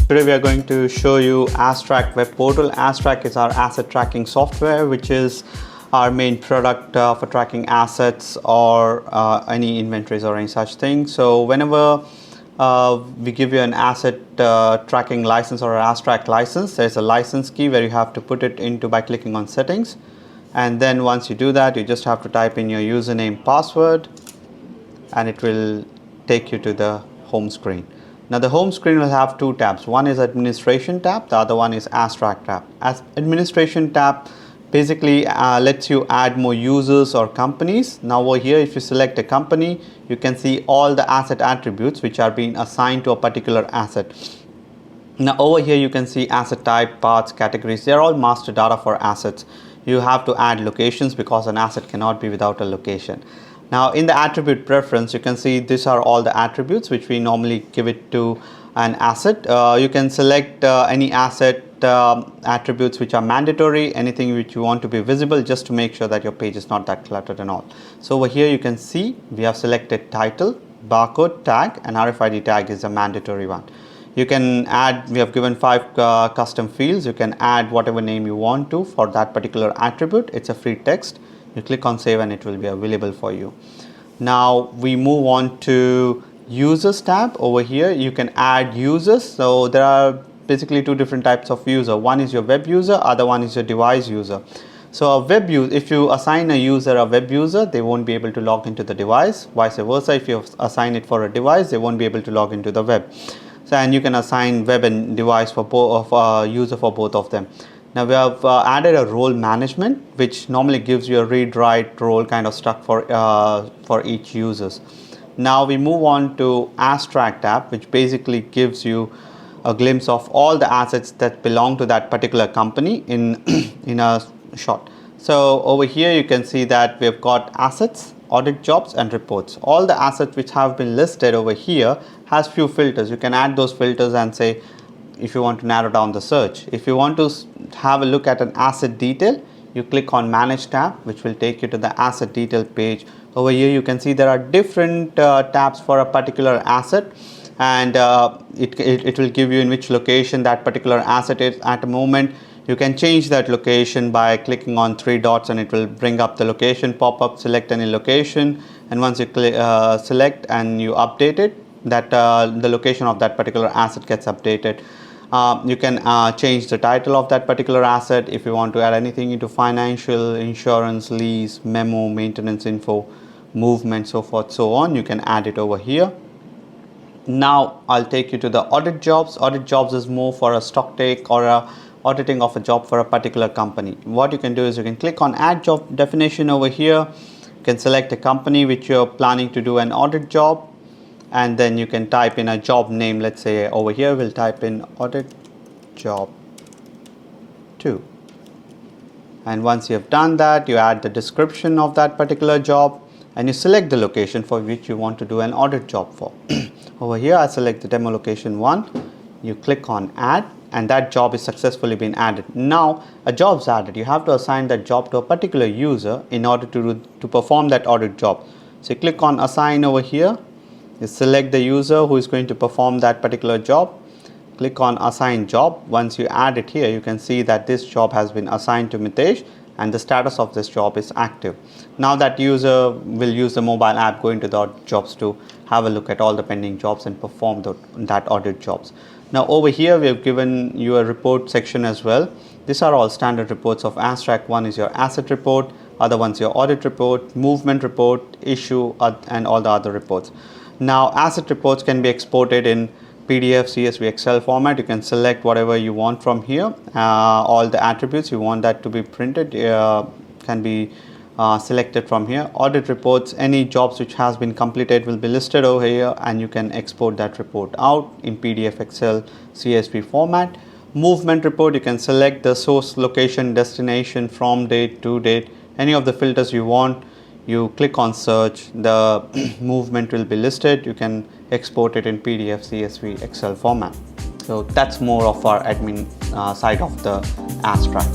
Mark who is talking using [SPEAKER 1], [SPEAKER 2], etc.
[SPEAKER 1] Today we are going to show you AsTrack Webportal. AsTrack is our asset tracking software, which is our main product for tracking assets or any inventories or any such thing. So whenever we give you an asset tracking license or an AsTrack license, there's a license key where you have to put it into by clicking on settings. And then once you do that, you just have to type in your username, password, and it will take you to the home screen. Now the home screen will have two tabs. One is administration tab, the other one is AsTrack tab. As administration tab basically lets you add more users or companies. Now over here, if you select a company, you can see all the asset attributes which are being assigned to a particular asset. Now over here you can see asset type, parts, categories. They're all master data for assets. You have to add locations because an asset cannot be without a location. Now in the attribute preference, you can see these are all the attributes which we normally give it to an asset. You can select any asset attributes which are mandatory, anything which you want to be visible, just to make sure that your page is not that cluttered and all. So over here you can see we have selected title, barcode tag, and RFID tag is a mandatory one. You can add, we have given 5 custom fields. You can add whatever name you want to for that particular attribute. It's a free text. You click on save and it will be available for you. Now we move on to users tab. Over here you can add users. So there are basically two different types of user. One is your web user, other one is your device user. So a web user, if you assign a user a web user, they won't be able to log into the device. Vice versa, if you assign it for a device, they won't be able to log into the web. So, and you can assign web and device for both of user for both of them. Now we have added a role management, which normally gives you a read-write role kind of stuff for each users. Now we move on to AsTrack tab, which basically gives you a glimpse of all the assets that belong to that particular company in a shot. So over here you can see that we've got assets, audit jobs, and reports. All the assets which have been listed over here has few filters. You can add those filters and say, if you want to narrow down the search. If you want to have a look at an asset detail, you click on manage tab, which will take you to the asset detail page. Over here you can see there are different tabs for a particular asset, and it will give you in which location that particular asset is at the moment. You can change that location by clicking on 3 dots and it will bring up the location pop-up, select any location, and once you select and you update it, that the location of that particular asset gets updated. You can change the title of that particular asset if you want to add anything into financial, insurance, lease, memo, maintenance info, movement, so forth, so on. You can add it over here. Now I'll take you to the audit jobs. Audit jobs is more for a stock take or a auditing of a job for a particular company. What you can do is you can click on add job definition over here. You can select a company which you're planning to do an audit job, and then you can type in a job name. Let's say over here we'll type in audit job 2, and once you have done that, you add the description of that particular job and you select the location for which you want to do an audit job for. Over here I select the demo location 1, you click on add, and that job is successfully been added. Now a job is added. You have to assign that job to a particular user in order to perform that audit job. So you click on assign over here. You select the user who is going to perform that particular job. Click on assign job. Once you add it here, you can see that this job has been assigned to Mitesh and the status of this job is active. Now that user will use the mobile app, go into the audit jobs to have a look at all the pending jobs and perform that audit jobs. Now over here we have given you a report section as well. These are all standard reports of AsTrack. One is your asset report, other one's your audit report, movement report, issue, and all the other reports. Now asset reports can be exported in PDF, CSV, Excel format. You can select whatever you want from here. All the attributes you want that to be printed can be selected from here. Audit reports, any jobs which has been completed will be listed over here, and you can export that report out in PDF, Excel, CSV format. Movement report, you can select the source, location, destination, from date, to date, any of the filters you want. You click on search, the movement will be listed. You can export it in PDF, CSV, Excel format. So that's more of our admin side of the AsTrack.